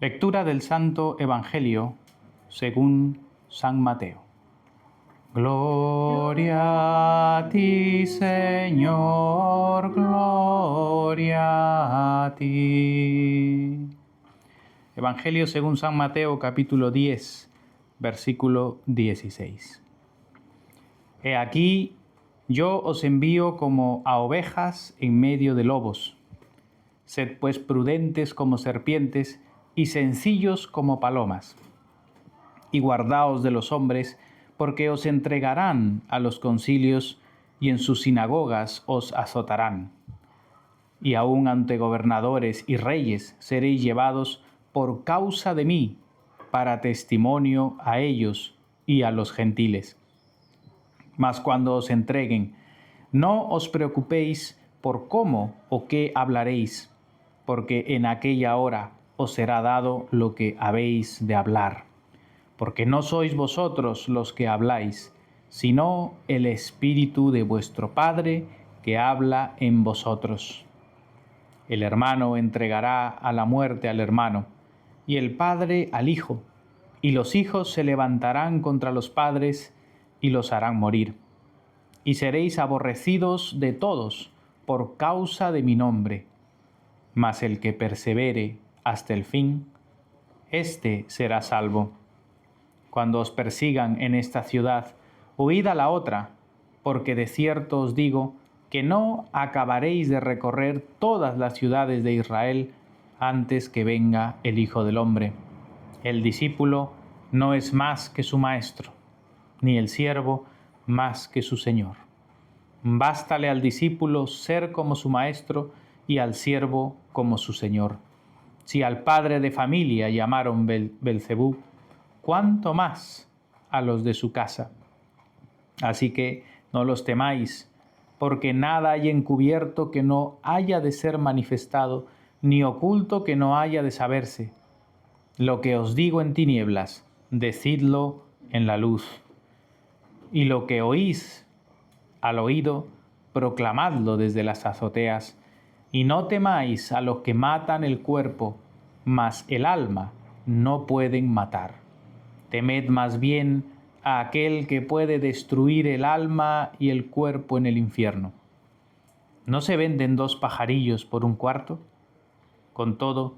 Lectura del Santo Evangelio según San Mateo. Gloria a ti, Señor, gloria a ti. Evangelio según San Mateo, capítulo 10, versículo 16. He aquí, yo os envío como a ovejas en medio de lobos. Sed pues prudentes como serpientes y sencillos como palomas. Y guardaos de los hombres, porque os entregarán a los concilios y en sus sinagogas os azotarán. Y aun ante gobernadores y reyes seréis llevados por causa de mí, para testimonio a ellos y a los gentiles. Mas cuando os entreguen, no os preocupéis por cómo o qué hablaréis, porque en aquella hora os será dado lo que habéis de hablar. Porque no sois vosotros los que habláis, sino el Espíritu de vuestro Padre que habla en vosotros. El hermano entregará a la muerte al hermano, y el padre al hijo, y los hijos se levantarán contra los padres y los harán morir. Y seréis aborrecidos de todos por causa de mi nombre. Mas el que persevere hasta el fin, éste será salvo. Cuando os persigan en esta ciudad, huid a la otra, porque de cierto os digo que no acabaréis de recorrer todas las ciudades de Israel antes que venga el Hijo del Hombre. El discípulo no es más que su maestro, ni el siervo más que su señor. Bástale al discípulo ser como su maestro y al siervo como su señor. Si al padre de familia llamaron Belcebú, ¿cuánto más a los de su casa? Así que no los temáis, porque nada hay encubierto que no haya de ser manifestado, ni oculto que no haya de saberse. Lo que os digo en tinieblas, decidlo en la luz. Y lo que oís al oído, proclamadlo desde las azoteas. Y no temáis a los que matan el cuerpo, mas el alma no pueden matar. Temed más bien a aquel que puede destruir el alma y el cuerpo en el infierno. ¿No se venden 2 pajarillos por 1 cuarto? Con todo,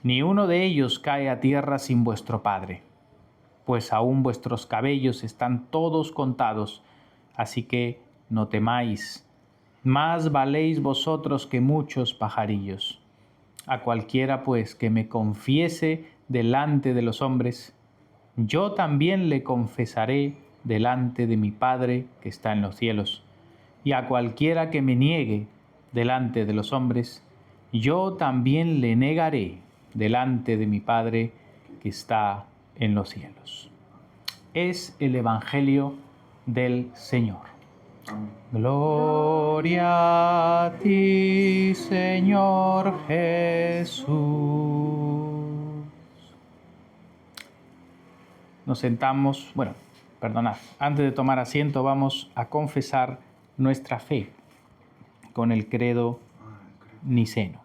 ni uno de ellos cae a tierra sin vuestro Padre, pues aún vuestros cabellos están todos contados, así que no temáis, más valéis vosotros que muchos pajarillos. A cualquiera pues que me confiese delante de los hombres, yo también le confesaré delante de mi Padre que está en los cielos. Y a cualquiera que me niegue delante de los hombres, yo también le negaré delante de mi Padre que está en los cielos. Es el Evangelio del Señor. Gloria a ti, Señor Jesús. Nos sentamos, antes de tomar asiento vamos a confesar nuestra fe con el credo niceno.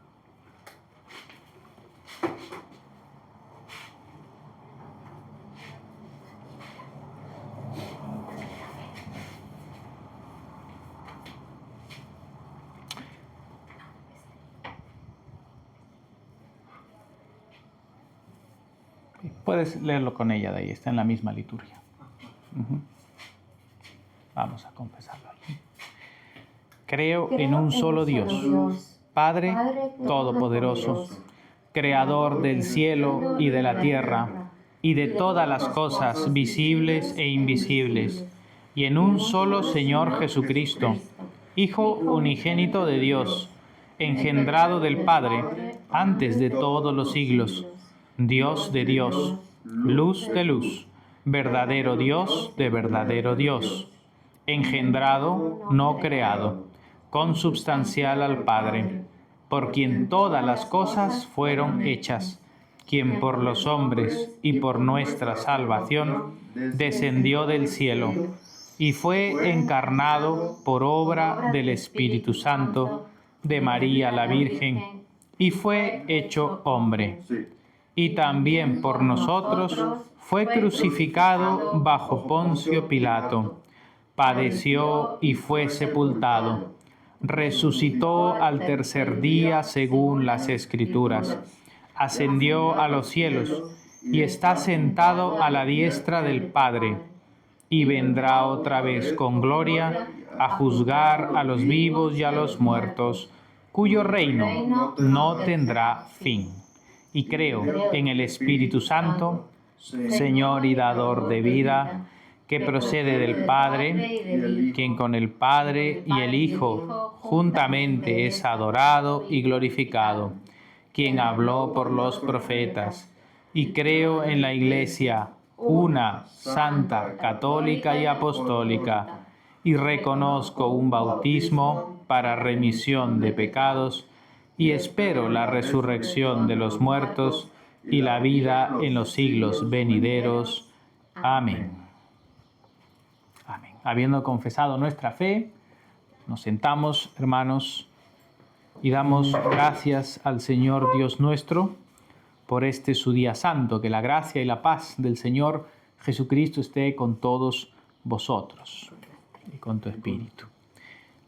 Puedes leerlo con ella de ahí, está en la misma liturgia. Vamos a confesarlo. Creo en un solo Dios, Padre Todopoderoso, Creador del cielo y de la tierra, y de todas las cosas visibles e invisibles, y en un solo Señor Jesucristo, Hijo unigénito de Dios, engendrado del Padre antes de todos los siglos, Dios de Dios, luz de luz, verdadero Dios de verdadero Dios, engendrado, no creado, consubstancial al Padre, por quien todas las cosas fueron hechas, quien por los hombres y por nuestra salvación descendió del cielo y fue encarnado por obra del Espíritu Santo de María la Virgen y fue hecho hombre. y también por nosotros, fue crucificado bajo Poncio Pilato, padeció y fue sepultado, resucitó al tercer día según las Escrituras, ascendió a los cielos y está sentado a la diestra del Padre, y vendrá otra vez con gloria a juzgar a los vivos y a los muertos, cuyo reino no tendrá fin. Y creo en el Espíritu Santo, Señor y dador de vida, que procede del Padre, quien con el Padre y el Hijo juntamente es adorado y glorificado, quien habló por los profetas. Y creo en la Iglesia, una, santa, católica y apostólica, y reconozco un bautismo para remisión de pecados, y espero la resurrección de los muertos y la vida en los siglos venideros. Amén. Amén. Habiendo confesado nuestra fe, nos sentamos, hermanos, y damos gracias al Señor Dios nuestro por este su día santo. Que la gracia y la paz del Señor Jesucristo esté con todos vosotros y con tu espíritu.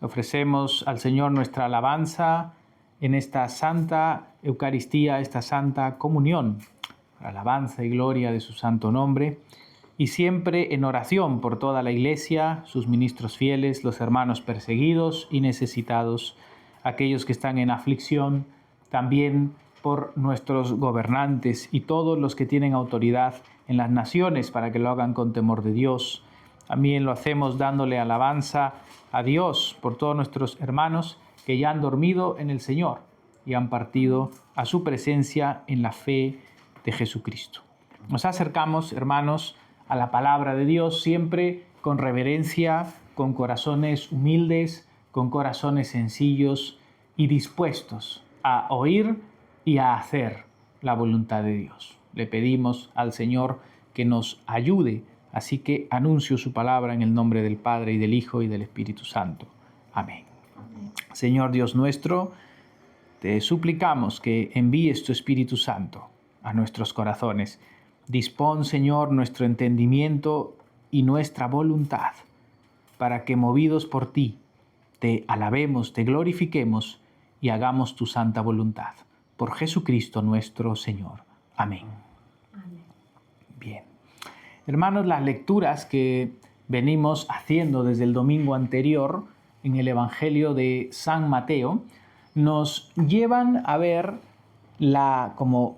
Ofrecemos al Señor nuestra alabanza en esta santa Eucaristía, esta santa comunión, alabanza y gloria de su santo nombre, y siempre en oración por toda la Iglesia, sus ministros fieles, los hermanos perseguidos y necesitados, aquellos que están en aflicción, también por nuestros gobernantes y todos los que tienen autoridad en las naciones, para que lo hagan con temor de Dios. También lo hacemos dándole alabanza a Dios por todos nuestros hermanos que ya han dormido en el Señor y han partido a su presencia en la fe de Jesucristo. Nos acercamos, hermanos, a la palabra de Dios siempre con reverencia, con corazones humildes, con corazones sencillos y dispuestos a oír y a hacer la voluntad de Dios. Le pedimos al Señor que nos ayude, así que anuncio su palabra en el nombre del Padre y del Hijo y del Espíritu Santo. Amén. Amén. Señor Dios nuestro, te suplicamos que envíes tu Espíritu Santo a nuestros corazones. Dispón, Señor, nuestro entendimiento y nuestra voluntad, para que, movidos por ti, te alabemos, te glorifiquemos y hagamos tu santa voluntad. Por Jesucristo nuestro Señor. Amén. Amén. Bien. Hermanos, las lecturas que venimos haciendo desde el domingo anterior en el Evangelio de San Mateo nos llevan a ver como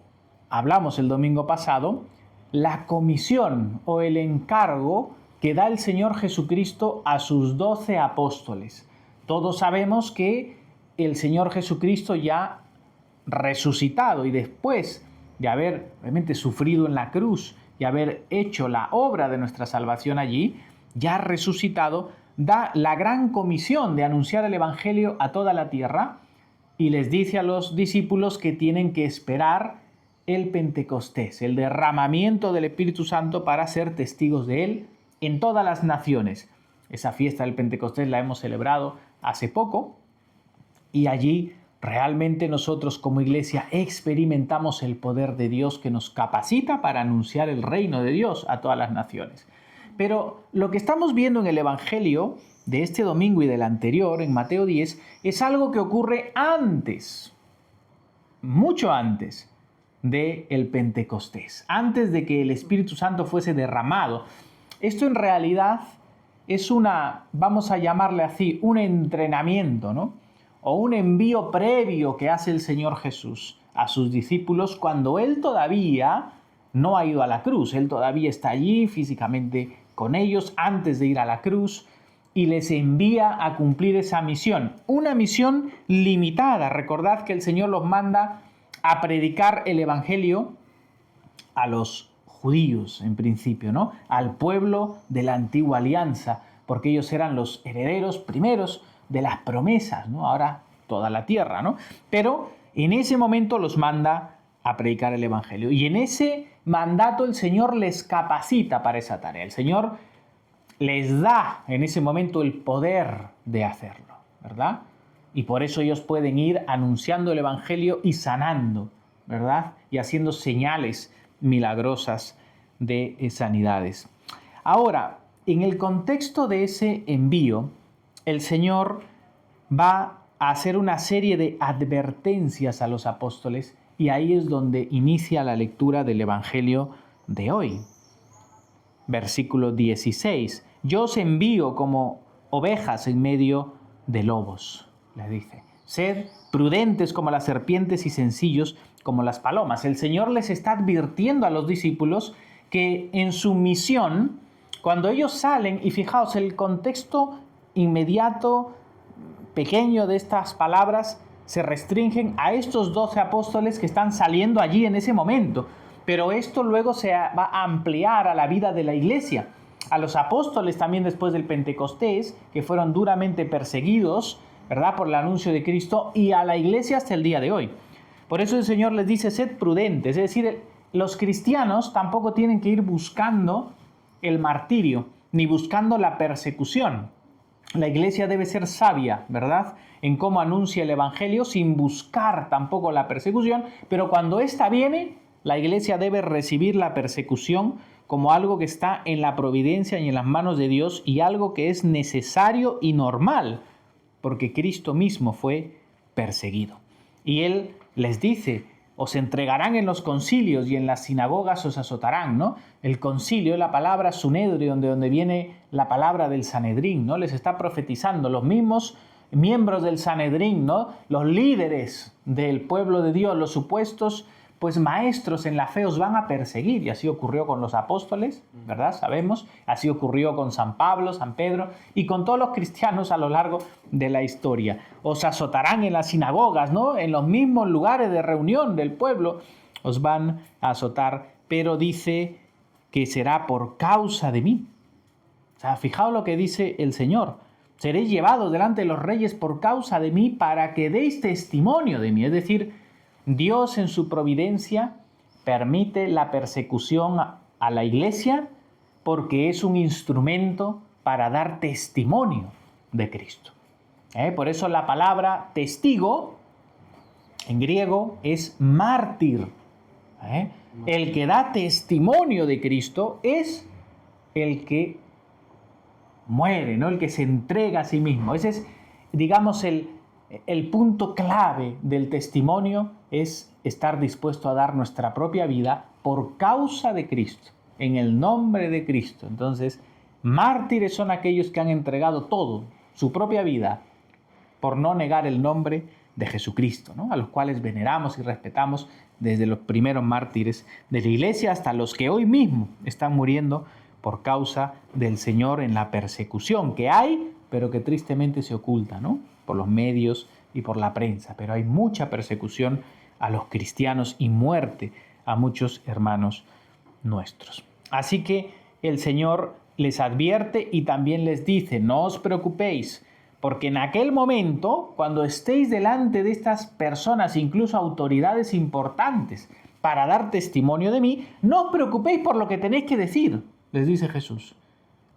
hablamos el domingo pasado, la comisión o el encargo que da el Señor Jesucristo a sus 12 apóstoles. Todos sabemos que el Señor Jesucristo ya resucitado y después de haber realmente sufrido en la cruz y haber hecho la obra de nuestra salvación allí, ya resucitado, da la gran comisión de anunciar el Evangelio a toda la tierra y les dice a los discípulos que tienen que esperar el Pentecostés, el derramamiento del Espíritu Santo para ser testigos de Él en todas las naciones. Esa fiesta del Pentecostés la hemos celebrado hace poco y allí realmente nosotros como Iglesia experimentamos el poder de Dios que nos capacita para anunciar el reino de Dios a todas las naciones. Pero lo que estamos viendo en el Evangelio de este domingo y del anterior, en Mateo 10, es algo que ocurre antes, mucho antes del Pentecostés, antes de que el Espíritu Santo fuese derramado. Esto en realidad es vamos a llamarle así, un entrenamiento, ¿no? O un envío previo que hace el Señor Jesús a sus discípulos cuando Él todavía no ha ido a la cruz. Él todavía está allí físicamente con ellos antes de ir a la cruz y les envía a cumplir esa misión. Una misión limitada. Recordad que el Señor los manda a predicar el Evangelio a los judíos, en principio, ¿no? Al pueblo de la antigua alianza, porque ellos eran los herederos primeros de las promesas, ¿no? Ahora toda la tierra, ¿no? Pero en ese momento los manda a predicar el Evangelio. Y en ese mandato el Señor les capacita para esa tarea. El Señor les da en ese momento el poder de hacerlo, ¿verdad? Y por eso ellos pueden ir anunciando el Evangelio y sanando ¿verdad? Y haciendo señales milagrosas de sanidades. Ahora, en el contexto de ese envío, el Señor va a hacer una serie de advertencias a los apóstoles y ahí es donde inicia la lectura del Evangelio de hoy. Versículo 16. Yo os envío como ovejas en medio de lobos, les dice. Sed prudentes como las serpientes y sencillos como las palomas. El Señor les está advirtiendo a los discípulos que en su misión, cuando ellos salen, y fijaos, el contexto inmediato, pequeño de estas palabras, se restringen a estos 12 apóstoles que están saliendo allí en ese momento. Pero esto luego se va a ampliar a la vida de la iglesia. A los apóstoles también después del Pentecostés, que fueron duramente perseguidos, ¿verdad?, por el anuncio de Cristo, y a la iglesia hasta el día de hoy. Por eso el Señor les dice, sed prudentes. Es decir, los cristianos tampoco tienen que ir buscando el martirio, ni buscando la persecución. La iglesia debe ser sabia, ¿verdad?, en cómo anuncia el Evangelio, sin buscar tampoco la persecución, pero cuando ésta viene, la iglesia debe recibir la persecución como algo que está en la providencia y en las manos de Dios y algo que es necesario y normal, porque Cristo mismo fue perseguido. Y Él les dice, os entregarán en los concilios y en las sinagogas os azotarán, ¿no? El concilio, la palabra Sunedrion, de donde viene la palabra del Sanedrín, ¿no? Les está profetizando los mismos miembros del Sanedrín, ¿no? Los líderes del pueblo de Dios, los supuestos pues maestros en la fe os van a perseguir, y así ocurrió con los apóstoles, ¿verdad? Sabemos, así ocurrió con San Pablo, San Pedro, y con todos los cristianos a lo largo de la historia. Os azotarán en las sinagogas, ¿no? En los mismos lugares de reunión del pueblo, os van a azotar, pero dice que será por causa de mí. O sea, fijaos lo que dice el Señor. Seréis llevados delante de los reyes por causa de mí para que deis testimonio de mí. Es decir, Dios en su providencia permite la persecución a la iglesia porque es un instrumento para dar testimonio de Cristo. Por eso la palabra testigo en griego es mártir. El que da testimonio de Cristo es el que muere, ¿no? El que se entrega a sí mismo. Ese es, digamos, el punto clave del testimonio, es estar dispuesto a dar nuestra propia vida por causa de Cristo, en el nombre de Cristo. Entonces, mártires son aquellos que han entregado todo, su propia vida, por no negar el nombre de Jesucristo, ¿no? A los cuales veneramos y respetamos desde los primeros mártires de la iglesia hasta los que hoy mismo están muriendo por causa del Señor en la persecución que hay, pero que tristemente se oculta, ¿no?, por los medios y por la prensa. Pero hay mucha persecución a los cristianos y muerte a muchos hermanos nuestros. Así que el Señor les advierte y también les dice, no os preocupéis, porque en aquel momento, cuando estéis delante de estas personas, incluso autoridades importantes, para dar testimonio de mí, no os preocupéis por lo que tenéis que decir, les dice Jesús.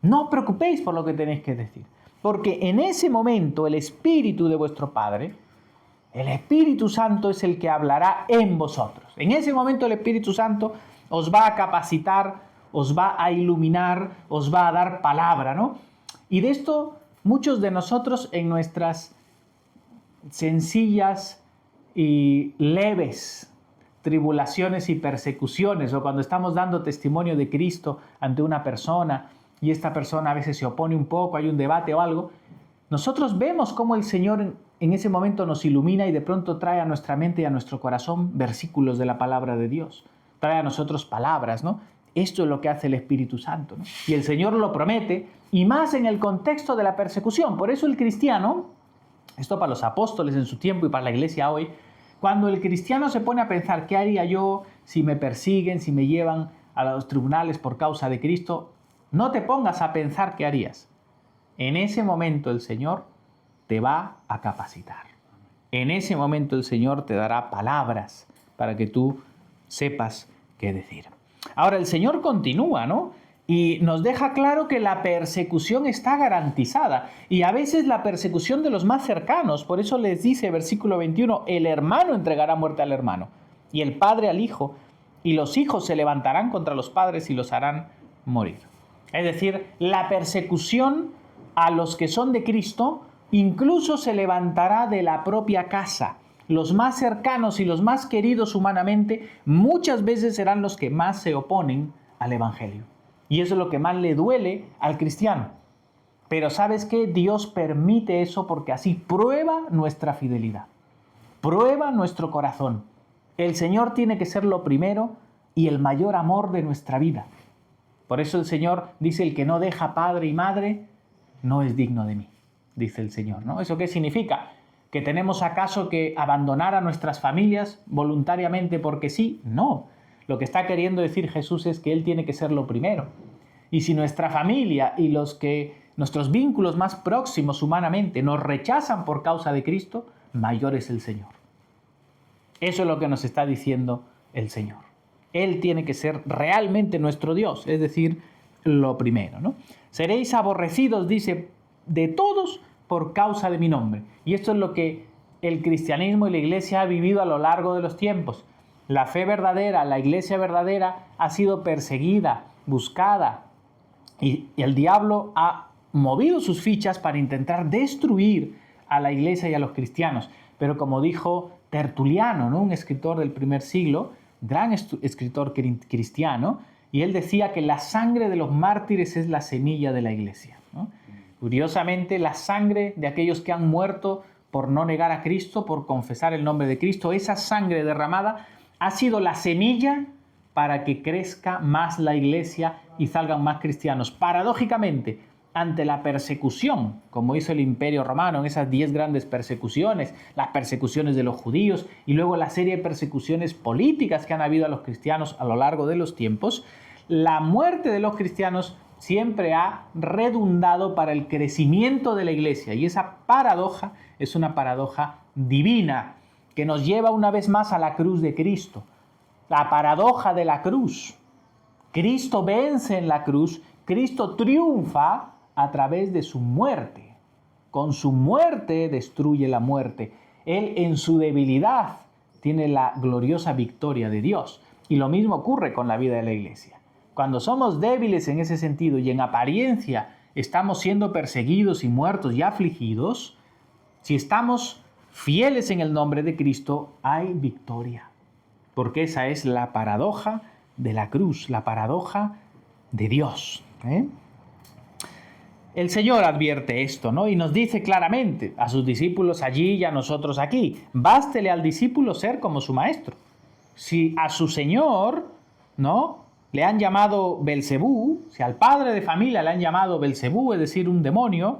No os preocupéis por lo que tenéis que decir, porque en ese momento el Espíritu de vuestro Padre, el Espíritu Santo es el que hablará en vosotros. En ese momento el Espíritu Santo os va a capacitar, os va a iluminar, os va a dar palabra, ¿no? Y de esto muchos de nosotros en nuestras sencillas y leves tribulaciones y persecuciones, o cuando estamos dando testimonio de Cristo ante una persona y esta persona a veces se opone un poco, hay un debate o algo, nosotros vemos cómo el Señor en ese momento nos ilumina y de pronto trae a nuestra mente y a nuestro corazón versículos de la palabra de Dios. Trae a nosotros palabras, ¿no? Esto es lo que hace el Espíritu Santo, ¿no? Y el Señor lo promete, y más en el contexto de la persecución. Por eso el cristiano, esto para los apóstoles en su tiempo y para la iglesia hoy, cuando el cristiano se pone a pensar, ¿qué haría yo si me persiguen, si me llevan a los tribunales por causa de Cristo? No te pongas a pensar qué harías. En ese momento el Señor te va a capacitar. En ese momento el Señor te dará palabras para que tú sepas qué decir. Ahora el Señor continúa, ¿no? Y nos deja claro que la persecución está garantizada. Y a veces la persecución de los más cercanos. Por eso les dice, versículo 21, el hermano entregará muerte al hermano. y el padre al hijo, y los hijos se levantarán contra los padres y los harán morir. Es decir, la persecución a los que son de Cristo incluso se levantará de la propia casa. Los más cercanos y los más queridos humanamente muchas veces serán los que más se oponen al Evangelio. Y eso es lo que más le duele al cristiano. Pero ¿sabes qué? Dios permite eso porque así prueba nuestra fidelidad, prueba nuestro corazón. El Señor tiene que ser lo primero y el mayor amor de nuestra vida. Por eso el Señor dice, el que no deja padre y madre no es digno de mí, dice el Señor, ¿no? ¿Eso qué significa? ¿Que tenemos acaso que abandonar a nuestras familias voluntariamente porque sí? No. Lo que está queriendo decir Jesús es que Él tiene que ser lo primero. Y si nuestra familia y nuestros vínculos más próximos humanamente nos rechazan por causa de Cristo, mayor es el Señor. Eso es lo que nos está diciendo el Señor. Él tiene que ser realmente nuestro Dios, es decir, lo primero, ¿no? Seréis aborrecidos, dice, de todos por causa de mi nombre. Y esto es lo que el cristianismo y la iglesia ha vivido a lo largo de los tiempos. La fe verdadera, la iglesia verdadera ha sido perseguida, buscada, y el diablo ha movido sus fichas para intentar destruir a la iglesia y a los cristianos. Pero como dijo Tertuliano, ¿no? Un escritor del primer siglo, gran escritor cristiano, y él decía que la sangre de los mártires es la semilla de la iglesia, ¿no? Curiosamente, la sangre de aquellos que han muerto por no negar a Cristo, por confesar el nombre de Cristo, esa sangre derramada ha sido la semilla para que crezca más la iglesia y salgan más cristianos. Paradójicamente, ante la persecución, como hizo el Imperio Romano en esas 10 grandes persecuciones, las persecuciones de los judíos y luego la serie de persecuciones políticas que han habido a los cristianos a lo largo de los tiempos, la muerte de los cristianos siempre ha redundado para el crecimiento de la iglesia. Y esa paradoja es una paradoja divina que nos lleva una vez más a la cruz de Cristo. La paradoja de la cruz. Cristo vence en la cruz, Cristo triunfa a través de su muerte. Con su muerte destruye la muerte. Él en su debilidad tiene la gloriosa victoria de Dios. Y lo mismo ocurre con la vida de la iglesia. Cuando somos débiles en ese sentido y en apariencia estamos siendo perseguidos y muertos y afligidos, si estamos fieles en el nombre de Cristo, hay victoria. Porque esa es la paradoja de la cruz, la paradoja de Dios. El Señor advierte esto, ¿no? Y nos dice claramente a sus discípulos allí y a nosotros aquí, bástele al discípulo ser como su maestro. Si a su Señor, ¿no?, le han llamado Belcebú, si al padre de familia le han llamado Belcebú, es decir, un demonio,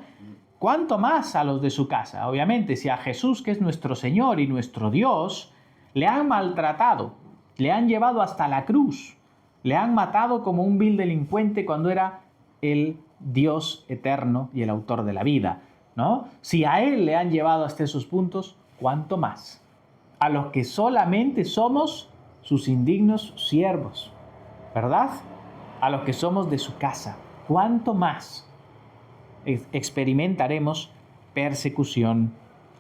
¿cuánto más a los de su casa? Obviamente, si a Jesús, que es nuestro Señor y nuestro Dios, le han maltratado, le han llevado hasta la cruz, le han matado como un vil delincuente cuando era el Dios eterno y el autor de la vida, ¿no? Si a Él le han llevado hasta esos puntos, ¿cuánto más? A los que solamente somos sus indignos siervos, ¿verdad? A los que somos de su casa, ¿cuánto más experimentaremos persecución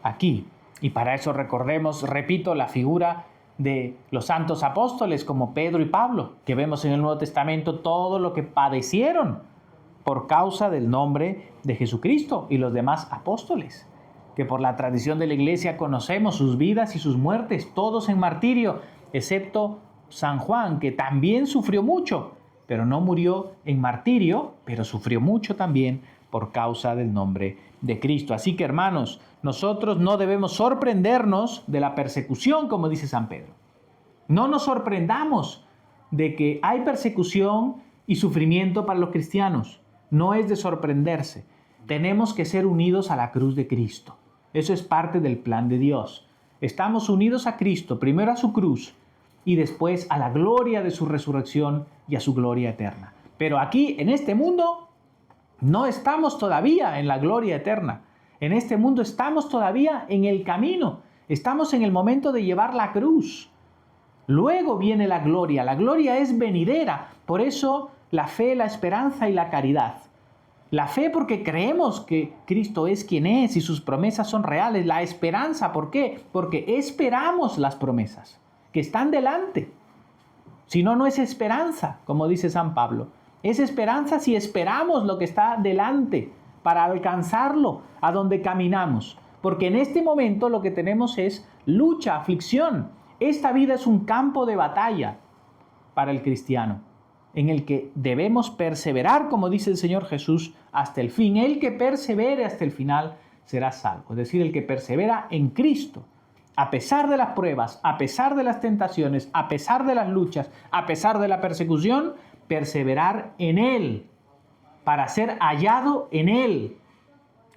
aquí? Y para eso recordemos, repito, la figura de los santos apóstoles como Pedro y Pablo, que vemos en el Nuevo Testamento todo lo que padecieron por causa del nombre de Jesucristo, y los demás apóstoles, que por la tradición de la iglesia conocemos sus vidas y sus muertes, todos en martirio, excepto San Juan, que también sufrió mucho, pero no murió en martirio, pero sufrió mucho también por causa del nombre de Cristo. Así que, hermanos, nosotros no debemos sorprendernos de la persecución, como dice San Pedro. No nos sorprendamos de que hay persecución y sufrimiento para los cristianos. No es de sorprenderse. Tenemos que ser unidos a la cruz de Cristo. Eso es parte del plan de Dios. Estamos unidos a Cristo, primero a su cruz y después a la gloria de su resurrección y a su gloria eterna. Pero aquí, en este mundo, no estamos todavía en la gloria eterna. En este mundo estamos todavía en el camino. Estamos en el momento de llevar la cruz. Luego viene la gloria. La gloria es venidera. Por eso la fe, la esperanza y la caridad. La fe porque creemos que Cristo es quien es y sus promesas son reales. La esperanza, ¿por qué? Porque esperamos las promesas. que están delante. Si no, no es esperanza, como dice San Pablo. Es esperanza si esperamos lo que está delante para alcanzarlo, a donde caminamos. Porque en este momento lo que tenemos es lucha, aflicción. Esta vida es un campo de batalla para el cristiano, en el que debemos perseverar, como dice el Señor Jesús, hasta el fin. El que persevere hasta el final será salvo. Es decir, el que persevera en Cristo, a pesar de las pruebas, a pesar de las tentaciones, a pesar de las luchas, a pesar de la persecución, perseverar en Él, para ser hallado en Él,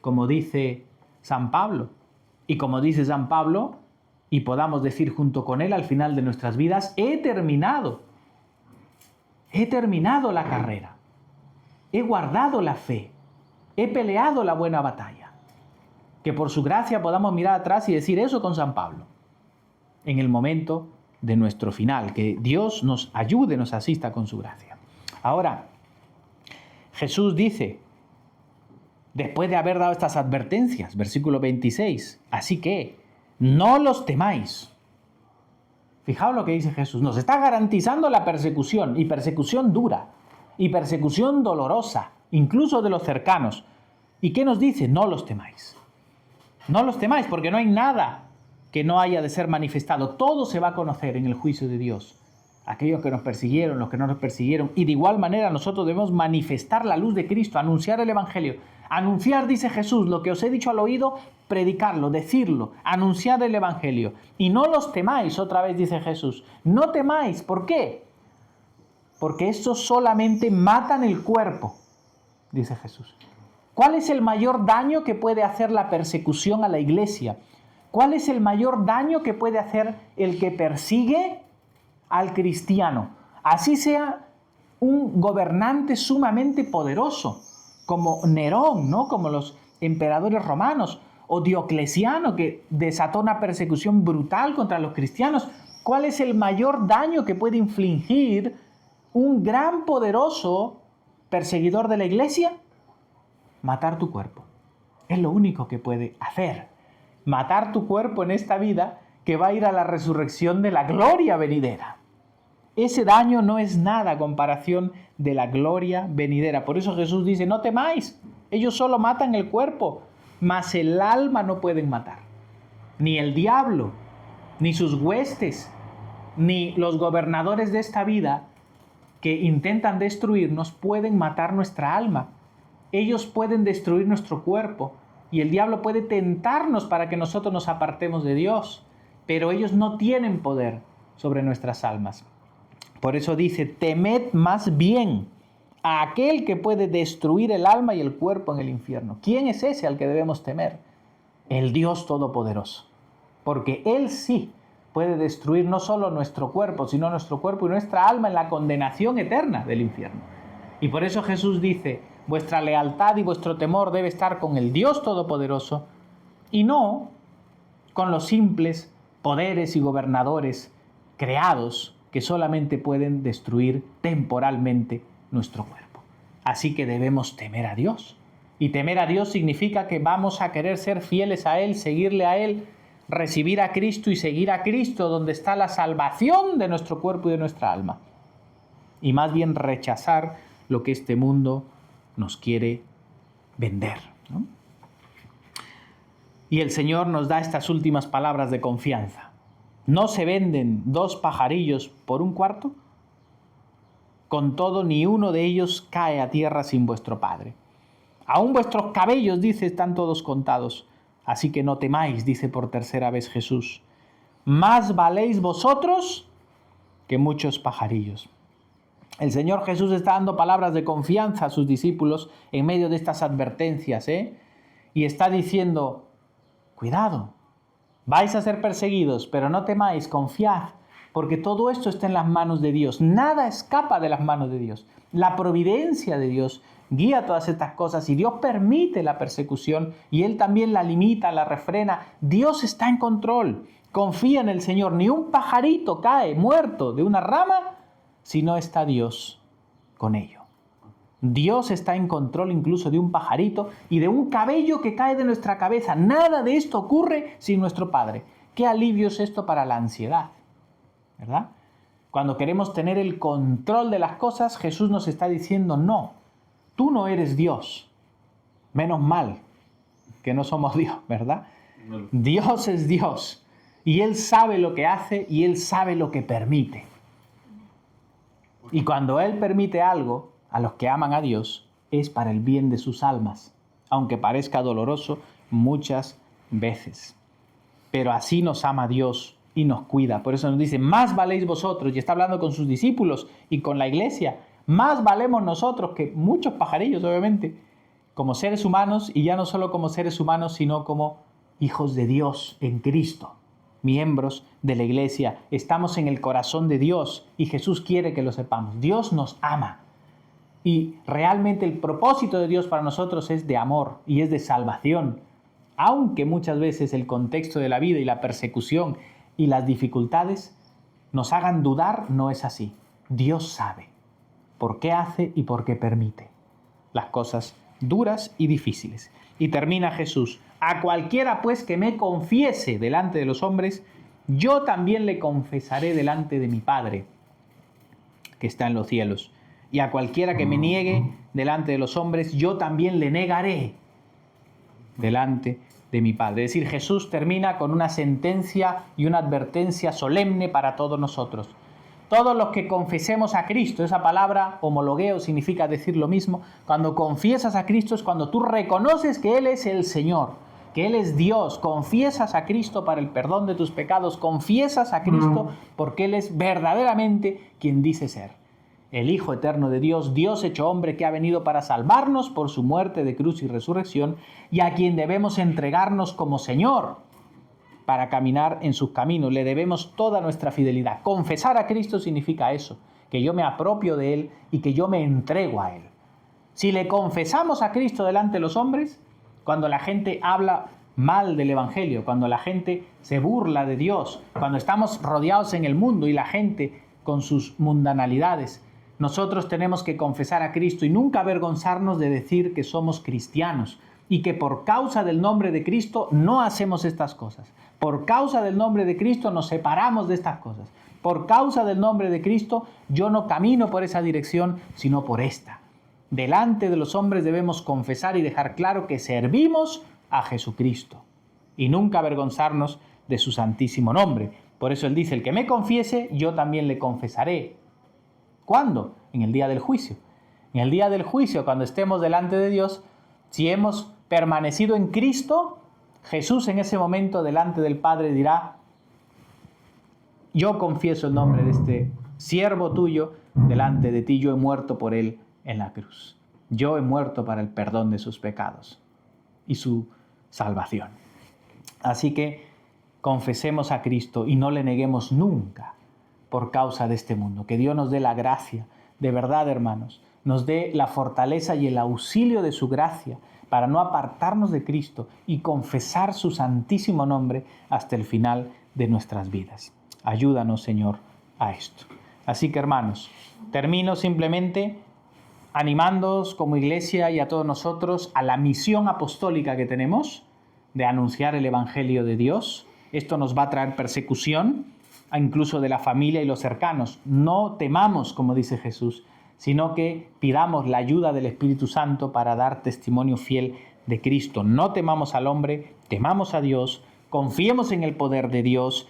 como dice San Pablo. Y como dice San Pablo, y podamos decir junto con Él al final de nuestras vidas, he terminado la carrera, he guardado la fe, he peleado la buena batalla. Que por su gracia podamos mirar atrás y decir eso con San Pablo, en el momento de nuestro final. Que Dios nos ayude, nos asista con su gracia. Ahora, Jesús dice, después de haber dado estas advertencias, versículo 26, así que no los temáis. Fijaos lo que dice Jesús, nos está garantizando la persecución, y persecución dura, y persecución dolorosa, incluso de los cercanos. ¿Y qué nos dice? No los temáis. No los temáis, porque no hay nada que no haya de ser manifestado. Todo se va a conocer en el juicio de Dios. Aquellos que nos persiguieron, los que no nos persiguieron. Y de igual manera nosotros debemos manifestar la luz de Cristo, anunciar el Evangelio. Anunciar, dice Jesús, lo que os he dicho al oído, predicarlo, decirlo, anunciar el Evangelio. Y no los temáis, otra vez dice Jesús. No temáis, ¿por qué? Porque estos solamente matan el cuerpo, dice Jesús. ¿Cuál es el mayor daño que puede hacer la persecución a la iglesia? ¿Cuál es el mayor daño que puede hacer el que persigue al cristiano? Así sea un gobernante sumamente poderoso, como Nerón, ¿no? Como los emperadores romanos, o Diocleciano, que desató una persecución brutal contra los cristianos. ¿Cuál es el mayor daño que puede infligir un gran poderoso perseguidor de la iglesia? Matar tu cuerpo. Es lo único que puede hacer. Matar tu cuerpo en esta vida, que va a ir a la resurrección de la gloria venidera. Ese daño no es nada a comparación de la gloria venidera. Por eso Jesús dice, no temáis, ellos solo matan el cuerpo, mas el alma no pueden matar. Ni el diablo, ni sus huestes, ni los gobernadores de esta vida que intentan destruirnos pueden matar nuestra alma. Ellos pueden destruir nuestro cuerpo y el diablo puede tentarnos para que nosotros nos apartemos de Dios, pero ellos no tienen poder sobre nuestras almas. Por eso dice, temed más bien a aquel que puede destruir el alma y el cuerpo en el infierno. ¿Quién es ese al que debemos temer? El Dios Todopoderoso. Porque Él sí puede destruir no solo nuestro cuerpo, sino nuestro cuerpo y nuestra alma en la condenación eterna del infierno. Y por eso Jesús dice, vuestra lealtad y vuestro temor debe estar con el Dios Todopoderoso y no con los simples poderes y gobernadores creados que solamente pueden destruir temporalmente nuestro cuerpo. Así que debemos temer a Dios. Y temer a Dios significa que vamos a querer ser fieles a Él, seguirle a Él, recibir a Cristo y seguir a Cristo, donde está la salvación de nuestro cuerpo y de nuestra alma. Y más bien rechazar lo que este mundo nos quiere vender, ¿no? Y el Señor nos da estas últimas palabras de confianza. ¿No se venden 2 pajarillos por 1 cuarto? Con todo, ni uno de ellos cae a tierra sin vuestro Padre. Aún vuestros cabellos, dice, están todos contados. Así que no temáis, dice por tercera vez Jesús. Más valéis vosotros que muchos pajarillos. El Señor Jesús está dando palabras de confianza a sus discípulos en medio de estas advertencias, y está diciendo, cuidado, vais a ser perseguidos, pero no temáis, confiad, porque todo esto está en las manos de Dios. Nada escapa de las manos de Dios. La providencia de Dios guía todas estas cosas y Dios permite la persecución y Él también la limita, la refrena. Dios está en control. Confía en el Señor. Ni un pajarito cae muerto de una rama si no está Dios con ello. Dios está en control incluso de un pajarito y de un cabello que cae de nuestra cabeza. Nada de esto ocurre sin nuestro Padre. ¿Qué alivio es esto para la ansiedad? ¿verdad? Cuando queremos tener el control de las cosas, Jesús nos está diciendo, no, tú no eres Dios. Menos mal que no somos Dios, ¿verdad? Dios es Dios y Él sabe lo que hace y Él sabe lo que permite. Y cuando Él permite algo a los que aman a Dios, es para el bien de sus almas, aunque parezca doloroso muchas veces. Pero así nos ama Dios y nos cuida. Por eso nos dice, más valéis vosotros, y está hablando con sus discípulos y con la iglesia, más valemos nosotros que muchos pajarillos, obviamente, como seres humanos, y ya no solo como seres humanos, sino como hijos de Dios en Cristo, miembros de la iglesia. Estamos en el corazón de Dios y Jesús quiere que lo sepamos. Dios nos ama. Y realmente el propósito de Dios para nosotros es de amor y es de salvación. Aunque muchas veces el contexto de la vida y la persecución y las dificultades nos hagan dudar, no es así. Dios sabe por qué hace y por qué permite las cosas duras y difíciles. Y termina Jesús, a cualquiera pues que me confiese delante de los hombres, yo también le confesaré delante de mi Padre que está en los cielos. Y a cualquiera que me niegue delante de los hombres, yo también le negaré delante de mi Padre. Es decir, Jesús termina con una sentencia y una advertencia solemne para todos nosotros. Todos los que confesemos a Cristo, esa palabra homologueo significa decir lo mismo. Cuando confiesas a Cristo es cuando tú reconoces que Él es el Señor, que Él es Dios. Confiesas a Cristo para el perdón de tus pecados. Confiesas a Cristo porque Él es verdaderamente quien dice ser. El Hijo eterno de Dios, Dios hecho hombre que ha venido para salvarnos por su muerte de cruz y resurrección y a quien debemos entregarnos como Señor para caminar en sus caminos. Le debemos toda nuestra fidelidad. Confesar a Cristo significa eso, que yo me apropio de Él y que yo me entrego a Él. Si le confesamos a Cristo delante de los hombres, cuando la gente habla mal del Evangelio, cuando la gente se burla de Dios, cuando estamos rodeados en el mundo y la gente con sus mundanalidades, nosotros tenemos que confesar a Cristo y nunca avergonzarnos de decir que somos cristianos y que por causa del nombre de Cristo no hacemos estas cosas. Por causa del nombre de Cristo nos separamos de estas cosas. Por causa del nombre de Cristo yo no camino por esa dirección, sino por esta. Delante de los hombres debemos confesar y dejar claro que servimos a Jesucristo y nunca avergonzarnos de su santísimo nombre. Por eso Él dice, el que me confiese, yo también le confesaré. ¿Cuándo? En el día del juicio. En el día del juicio, cuando estemos delante de Dios, si hemos permanecido en Cristo, Jesús en ese momento delante del Padre dirá, yo confieso el nombre de este siervo tuyo delante de ti, yo he muerto por él en la cruz. Yo he muerto para el perdón de sus pecados y su salvación. Así que confesemos a Cristo y no le neguemos nunca por causa de este mundo. Que Dios nos dé la gracia, de verdad, hermanos, nos dé la fortaleza y el auxilio de su gracia para no apartarnos de Cristo y confesar su santísimo nombre hasta el final de nuestras vidas. Ayúdanos, Señor, a esto. Así que, hermanos, termino simplemente animándoos como iglesia y a todos nosotros a la misión apostólica que tenemos de anunciar el Evangelio de Dios. Esto nos va a traer persecución, incluso de la familia y los cercanos. No temamos, como dice Jesús, sino que pidamos la ayuda del Espíritu Santo para dar testimonio fiel de Cristo. No temamos al hombre, temamos a Dios, confiemos en el poder de Dios,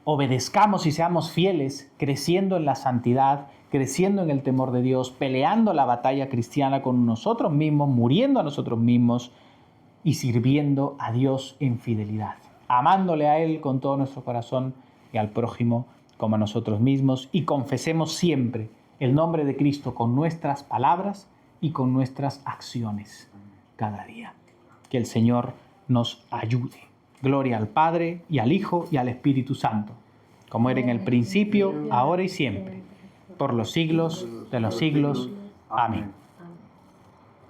obedezcamos y seamos fieles, creciendo en la santidad, creciendo en el temor de Dios, peleando la batalla cristiana con nosotros mismos, muriendo a nosotros mismos y sirviendo a Dios en fidelidad, amándole a Él con todo nuestro corazón y al prójimo como a nosotros mismos, y confesemos siempre el nombre de Cristo con nuestras palabras y con nuestras acciones cada día. Que el Señor nos ayude. Gloria al Padre y al Hijo y al Espíritu Santo, como era en el principio, ahora y siempre, por los siglos de los siglos. Amén.